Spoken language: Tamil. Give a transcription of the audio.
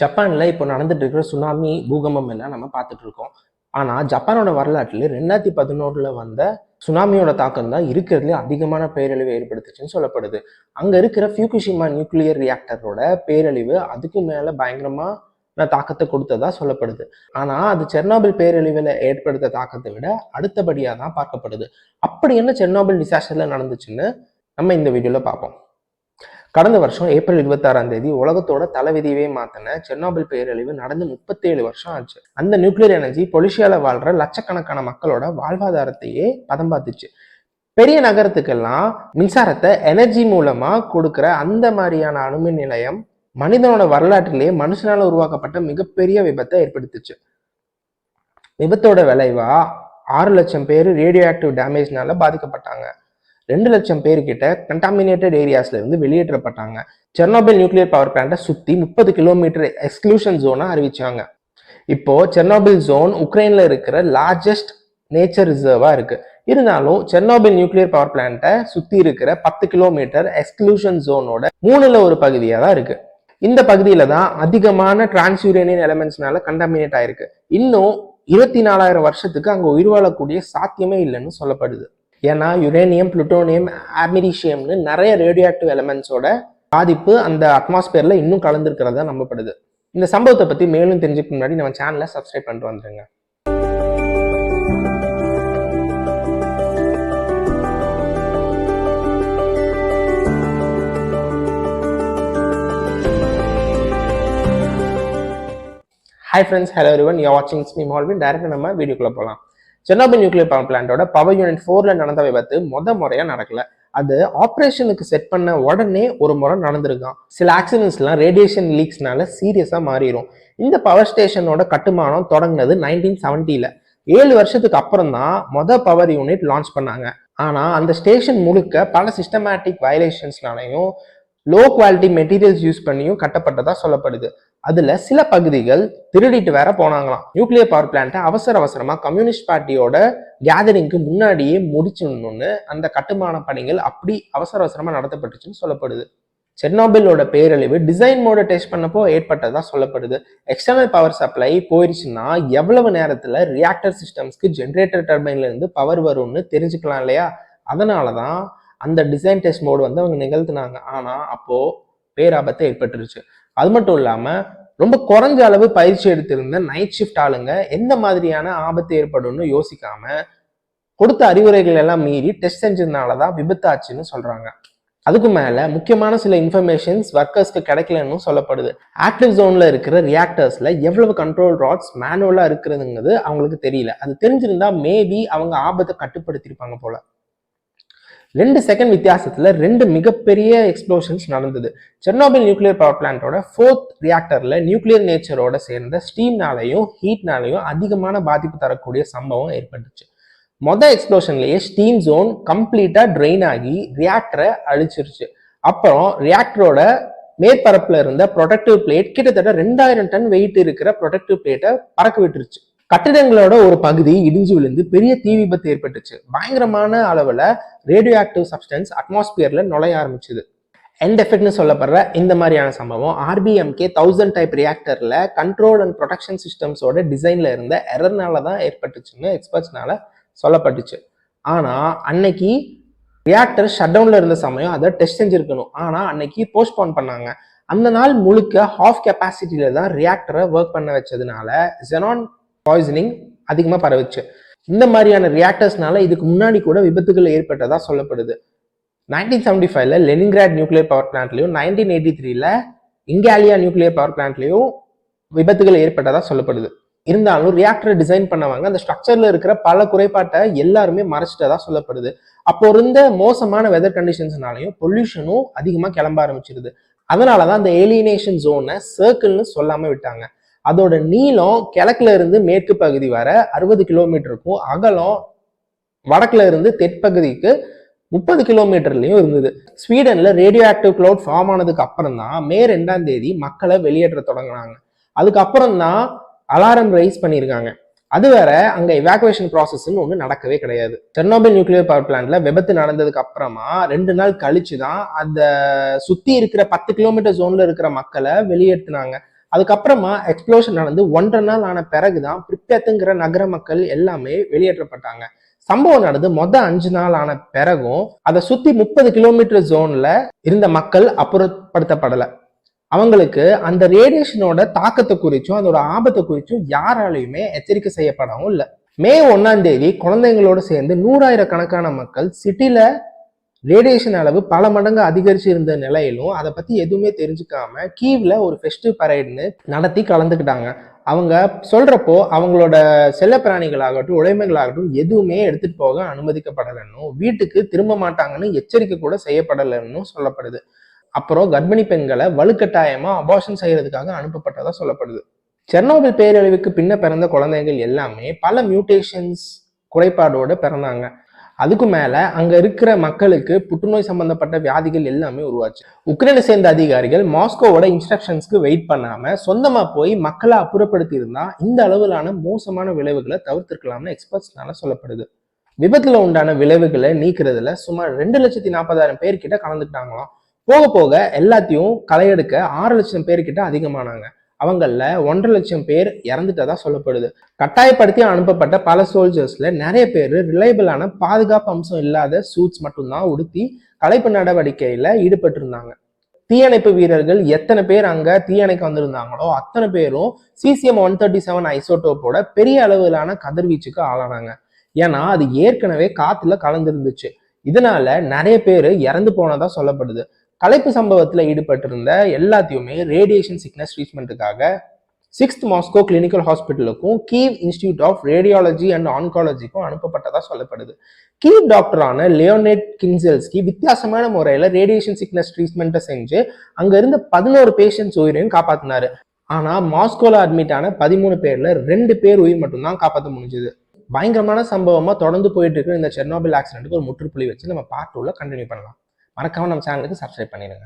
ஜப்பான்ல இப்போ நடந்துட்டு இருக்கிற சுனாமி, பூகம்பம் எல்லாம் நம்ம பார்த்துட்டு இருக்கோம். ஆனா, ஜப்பானோட வரலாற்றில 2011ல வந்த சுனாமியோட தாக்கம் தான் இருக்கிறதுலே அதிகமான பேரழிவை ஏற்படுத்துச்சுன்னு சொல்லப்படுது. அங்க இருக்கிற ஃபியூகுஷிமா நியூக்ளியர் ரியாக்டரோட பேரழிவு அதுக்கு மேல பயங்கரமான தாக்கத்தை கொடுத்ததா சொல்லப்படுது. ஆனா, அது செர்னோபில் பேரழிவுல ஏற்படுத்த தாக்கத்தை விட அடுத்தபடியா தான் பார்க்கப்படுது. அப்படி என்ன செர்னோபில் டிசாஸ்டர்ல நடந்துச்சுன்னு நம்ம இந்த வீடியோல பார்ப்போம். கடந்த வருஷம் ஏப்ரல் 26ஆம் தேதி உலகத்தோட தலைவிதியவே மாத்தின செர்னோபில் பேரழிவு நடந்து 37 வருஷம் ஆச்சு. அந்த நியூக்ளியர் எனர்ஜி பொலிஷியால வாழ்ற லட்சக்கணக்கான மக்களோட வாழ்வாதாரத்தையே பதம் பார்த்துச்சு. பெரிய நகரத்துக்கெல்லாம் மின்சாரத்தை எனர்ஜி மூலமா கொடுக்கிற அந்த மாதிரியான அணுமின் நிலையம் மனிதனோட வரலாற்றிலேயே மனுஷனால உருவாக்கப்பட்ட மிகப்பெரிய விபத்தை ஏற்படுத்துச்சு. விபத்தோட விளைவா 6 லட்சம் பேர் ரேடியோ ஆக்டிவ் டேமேஜ்னால பாதிக்கப்பட்டாங்க. 2 லட்சம் பேர்கிட்ட கண்டாமினேட்டட் ஏரியாஸ்ல இருந்து வெளியேற்றப்பட்டாங்க. செர்னோபில் நியூக்ளியர் பவர் பிளான்ட்டை சுத்தி 30 கிலோமீட்டர் எக்ஸ்க்ளூஷன் ஜோனா அறிவிச்சாங்க. இப்போ செர்னோபில் ஜோன் உக்ரைன்ல இருக்கிற லார்ஜஸ்ட் நேச்சர் ரிசர்வா இருக்கு. இருந்தாலும் செர்னோபில் நியூக்ளியர் பவர் பிளான்ட்டை சுத்தி இருக்கிற 10 கிலோமீட்டர் எக்ஸ்க்ளூஷன் ஜோனோட 1/3 பகுதியா தான் இருக்கு. இந்த பகுதியில தான் அதிகமான டிரான்ஸ்யூரேனியன் எலிமெண்ட்ஸ்னால கண்டாமினேட் ஆயிருக்கு. இன்னும் 24,000 வருஷத்துக்கு அங்க உயிர் வாழக்கூடிய சாத்தியமே இல்லைன்னு சொல்லப்படுது. ஏன்னா யுரேனியம், புளுட்டோனியம், ஆர்மிரிஷியம்னு நிறைய ரேடியோ ஆக்டிவ் எலிமெண்ட்ஸோட பாதிப்பு அந்த அட்மாஸ்பியர்ல இன்னும் கலந்துருக்கிறதா நம்பப்படுது. இந்த சம்பவத்தை பத்தி மேலும் தெரிஞ்சுக்க முன்னாடி நம்ம சேனலை சப்ஸ்கிரைப் பண்ணிட்டு வந்துருங்க. Hi friends, hello everyone, you are வாட்சிங் மீ மால்வின். டைரக்டா நம்ம வீடியோக்குள்ள போகலாம். செர்னோபில் நியூக்ளியர் பவர் பிளான்ட்டோட பவர் யூனிட் 4ல நடந்த விபத்து முறையா நடக்கல. அது ஆப்ரேஷனுக்கு செட் பண்ண உடனே ஒரு முறை நடந்திருக்கான். சில ஆக்சிடென்ட்ஸ்லாம் ரேடியேஷன் லீக்ஸ்னால சீரியஸா மாறிடும். இந்த பவர் ஸ்டேஷனோட கட்டுமானம் தொடங்கினது 1970ல. 7 வருஷத்துக்கு அப்புறம் தான் பவர் யூனிட் லான்ச் பண்ணாங்க. ஆனா அந்த ஸ்டேஷன் முழுக்க பல சிஸ்டமேட்டிக் வயலேஷன்ஸ்னாலையும் லோ குவாலிட்டி மெட்டீரியல்ஸ் யூஸ் பண்ணியும் கட்டப்பட்டதா சொல்லப்படுது. அதுல சில பகுதிகள் திருடிட்டு வேற போனாங்களாம். நியூக்ளியர் பவர் பிளான்ட்டை அவசரமா கம்யூனிஸ்ட் பார்ட்டியோட கேதரிங்க்கு முன்னாடியே முடிச்சிடணும்னு அந்த கட்டுமான பணிகள் அப்படி அவசரமா நடத்தப்பட்டுச்சுன்னு சொல்லப்படுது. செர்னோபிலோட பேரழிவு டிசைன் மோட டெஸ்ட் பண்ணப்போ ஏற்பட்டதா சொல்லப்படுது. எக்ஸ்டர்னல் பவர் சப்ளை போயிருச்சுன்னா எவ்வளவு நேரத்துல ரியாக்டர் சிஸ்டம்ஸ்க்கு ஜென்ரேட்டர் டர்பைன்ல இருந்து பவர் வரும்னு தெரிஞ்சுக்கலாம் இல்லையா? அதனாலதான் அந்த டிசைன் டெஸ்ட் மோடு அவங்க நிகழ்த்தினாங்க. ஆனா அப்போ பேராபத்தை ஏற்பட்டுருச்சு. அது மட்டும் இல்லாம ரொம்ப குறைஞ்ச அளவு பயிற்சி எடுத்திருந்த நைட் ஷிஃப்ட் ஆளுங்க எந்த மாதிரியான ஆபத்து ஏற்படும்னு யோசிக்காம கொடுத்த அறிவுரைகள் எல்லாம் மீறி டெஸ்ட் செஞ்சதுனாலதான் விபத்தாச்சுன்னு சொல்றாங்க. அதுக்கு மேல முக்கியமான சில இன்ஃபர்மேஷன்ஸ் ஒர்க்கர்ஸ்க்கு கிடைக்கலன்னு சொல்லப்படுது. ஆக்டிவ் ஜோன்ல இருக்கிற ரியாக்டர்ஸ்ல எவ்வளவு கண்ட்ரோல் ராட்ஸ் மேனுவலா இருக்கிறதுங்கிறது அவங்களுக்கு தெரியல. அது தெரிஞ்சிருந்தா மேபி அவங்க ஆபத்தை கட்டுப்படுத்திருப்பாங்க போல. 2 செகண்ட் வித்தியாசத்துல 2 மிகப்பெரிய எக்ஸ்ப்ளோஷன்ஸ் நடந்தது. செர்னோபில் நியூக்ளியர் பவர் பிளான்ட்டோட 4th ரியாக்டர்ல நியூக்ளியர் நேச்சரோட சேர்ந்த ஸ்டீம்னாலையும் ஹீட்னாலையும் அதிகமான பாதிப்பு தரக்கூடிய சம்பவம் ஏற்பட்டுச்சு. எக்ஸ்ப்ளோஷன்லயே ஸ்டீம் ஜோன் கம்ப்ளீட்டா ட்ரெயின் ஆகி ரியாக்டரை அழிச்சிருச்சு. அப்புறம் ரியாக்டரோட மேற்பரப்புல இருந்த ப்ரொடக்டிவ் பிளேட் கிட்டத்தட்ட 2000 டன் வெயிட் இருக்கிற ப்ரொடக்டிவ் பிளேட்டை பறக்க விட்டுருச்சு. கட்டிடங்களோட ஒரு பகுதி இடிஞ்சு விழுந்து பெரிய தீ விபத்து ஏற்பட்டுச்சு. பயங்கரமான அளவுல ரேடியோ ஆக்டிவ் சப்ஸ்டன்ஸ் அட்மாஸ்பியர்ல நுழைய ஆரம்பிச்சுது. எண்ட் எஃபெக்ட்னு சொல்லப்படுற இந்த மாதிரியான சம்பவம் RBMK 1000 டைப் ரியாக்டர்ல கண்ட்ரோல் அண்ட் ப்ரொடெக்ஷன் சிஸ்டம்ஸோட டிசைன்ல இருந்த எரர்னால தான் ஏற்பட்டுச்சுன்னு எக்ஸ்பர்ட்ஸ்னால சொல்லப்பட்டுச்சு. ஆனா அன்னைக்கு ரியாக்டர் ஷட் டவுன்ல இருந்த சமயம் அதை டெஸ்ட் செஞ்சிருக்கணும். ஆனா அன்னைக்கு போஸ்ட்போன் பண்ணாங்க. அந்த நாள் முழுக்க ஹாஃப் கெப்பாசிட்டியில தான் ரியாக்டரை ஒர்க் பண்ண வச்சதுனால ஜெனான் பாய்சனிங் அதிகமா பரவுச்சு. இந்த மாதிரியான ரியாக்டர்ஸ்னால இதுக்கு முன்னாடி கூட விபத்துகள் ஏற்பட்டதா சொல்லப்படுது. 1975ல லெனின்கிராட் நியூக்ளியர் பவர் பிளான்ட்லயும் 1983ல இங்காலியா நியூக்ளியர் பவர் பிளான்ட்லயும் விபத்துகள் ஏற்பட்டதா சொல்லப்படுது. இருந்தாலும் ரியாக்டரை டிசைன் பண்ணவங்க அந்த ஸ்ட்ரக்சர்ல இருக்கிற பல குறைபாட்டை எல்லாருமே மறைச்சிட்டதா சொல்லப்படுது. அப்போ இருந்த மோசமான வெதர் கண்டிஷன்ஸ்னாலையும் பொல்யூஷனும் அதிகமா கிளம்ப ஆரம்பிச்சிருது. அதனாலதான் அந்த ஏலியனேஷன் ஜோனை சர்க்கிள்னு சொல்லாம விட்டாங்க. அதோட நீளம் கிழக்குல இருந்து மேற்கு பகுதி வர 60 கிலோமீட்டருக்கும், அகலம் வடக்குல இருந்து தெற்பகுதிக்கு 30 கிலோமீட்டர்லயும் இருந்தது. ஸ்வீடன்ல ரேடியோ ஆக்டிவ் கிளவுட் ஃபார்ம் ஆனதுக்கு அப்புறம் தான் மே 2ஆம் தேதி மக்களை வெளியேற்ற தொடங்கினாங்க. அதுக்கப்புறம் தான் அலாரம் ரைஸ் பண்ணியிருக்காங்க. அது வேற அங்க எவாக்குவேஷன் ப்ராசஸ்ன்னு ஒண்ணு நடக்கவே கிடையாது. செர்னோபில் நியூக்ளியர் பவர் பிளான்ட்ல விபத்து நடந்ததுக்கு அப்புறமா 2 நாள் கழிச்சுதான் அந்த சுத்தி இருக்கிற 10 கிலோமீட்டர் ஜோன்ல இருக்கிற மக்களை வெளியேற்றினாங்க. அதுக்கப்புறமா எக்ஸ்ப்ளோஷன் நடந்து 1.5 நாள் ஆன பிறகுதான் பிரிப்பேத்துங்கிற நகர மக்கள் எல்லாமே வெளியேற்றப்பட்டாங்க. சம்பவம் நடந்து 5 நாள் ஆன பிறகும் அதை சுத்தி 30 கிலோமீட்டர் ஜோன்ல இருந்த மக்கள் அப்புறப்படுத்தப்படல. அவங்களுக்கு அந்த ரேடியேஷனோட தாக்கத்தை குறிச்சும் அதோட ஆபத்தை குறிச்சும் யாராலையுமே எச்சரிக்கை செய்யப்படவும் இல்லை. மே 1ஆம் தேதி குழந்தைங்களோட சேர்ந்து 100,000 மக்கள் சிட்டில ரேடியேஷன் அளவு பல மடங்கு அதிகரிச்சு இருந்த நிலையிலும் அதை பத்தி எதுவுமே தெரிஞ்சுக்காம கீவ்ல ஒரு ஃபெஸ்டிவ் பரேட்னு நடத்தி கலந்துக்கிட்டாங்க. அவங்க சொல்றப்போ அவங்களோட செல்ல பிராணிகளாகட்டும் உடைமைகளாகட்டும் எதுவுமே எடுத்துட்டு போக அனுமதிக்கப்படலைன்னும் வீட்டுக்கு திரும்ப மாட்டாங்கன்னு எச்சரிக்கை கூட செய்யப்படலைன்னு சொல்லப்படுது. அப்புறம் கர்ப்பிணி பெண்களை வலுக்கட்டாயமா அபார்ஷன் செய்யறதுக்காக அனுப்பப்பட்டதா சொல்லப்படுது. செர்னோபில் பேரழிவுக்கு பின்ன பிறந்த குழந்தைகள் எல்லாமே பல மியூட்டேஷன்ஸ் குறைபாடோட பிறந்தாங்க. அதுக்கு மேல அங்க இருக்கிற மக்களுக்கு புற்றுநோய் சம்பந்தப்பட்ட வியாதிகள் எல்லாமே உருவாச்சு. உக்ரைனை சேர்ந்த அதிகாரிகள் மாஸ்கோவோட இன்ஸ்ட்ரக்ஷன்ஸ்க்கு வெயிட் பண்ணாம சொந்தமா போய் மக்களை அப்புறப்படுத்தி இருந்தா இந்த அளவிலான மோசமான விளைவுகளை தவிர்த்திருக்கலாம்னு எக்ஸ்பர்ட்ஸ்னால சொல்லப்படுது. விபத்துல உண்டான விளைவுகளை நீக்கிறதுல சுமார் 2,40,000 பேர்கிட்ட கலந்துக்கிட்டாங்களாம். போக போக எல்லாத்தையும் களையெடுக்க 6 லட்சம் பேர்கிட்ட அதிகமானாங்க. அவங்கள 1.5 லட்சம் பேர் இறந்துட்டதா சொல்லப்படுது. கட்டாயப்படுத்தி அனுப்பப்பட்ட பல சோல்ஜர்ஸ்ல நிறைய பேர் ரிலையபிளான பாதுகாப்பு அம்சம் இல்லாத சூட்ஸ் மட்டும்தான் உடுத்தி கலைப்பு நடவடிக்கையில ஈடுபட்டு இருந்தாங்க. தீயணைப்பு வீரர்கள் எத்தனை பேர் அங்க தீயணைக்க வந்திருந்தாங்களோ அத்தனை பேரும் cesium-137 ஐசோட்டோப்போட பெரிய அளவிலான கதிர்வீச்சுக்கு ஆளானாங்க. ஏன்னா அது ஏற்கனவே காத்துல கலந்துருந்துச்சு. இதனால நிறைய பேர் இறந்து போனதா சொல்லப்படுது. கலைப்பு சம்பவத்தில் ஈடுபட்டிருந்த எல்லாத்தையுமே ரேடியேஷன் சிக்னஸ் ட்ரீட்மெண்ட்டுக்காக 6th மாஸ்கோ கிளினிக்கல் ஹாஸ்பிட்டலுக்கும் Kiev institute of radiology and ஆன்காலஜிக்கும் அனுப்பப்பட்டதா சொல்லப்படுது. கீவ் டாக்டரான லியோனேட் கின்செல்ஸ்கி வித்தியாசமான முறையில ரேடியேஷன் சிக்னஸ் ட்ரீட்மெண்ட்டை செஞ்சு அங்க இருந்த 11 பேஷண்ட்ஸ் உயிரையும் காப்பாத்தினாரு. ஆனா மாஸ்கோல அட்மிட் ஆன 13 பேர்ல 2 பேர் உயிர் மட்டும்தான் காப்பாற்ற முடிஞ்சது. பயங்கரமான சம்பவமா தொடர்ந்து போயிட்டு இருக்கிற இந்த செர்னோபில் ஆக்சிடென்ட்டுக்கு ஒரு முற்றுப்புள்ளி வச்சு நம்ம பார்ட் 2ல கண்டினியூ பண்ணலாம். மறக்காம நம்ம சேனலுக்கு சப்ஸ்கிரைப் பண்ணிடுங்க.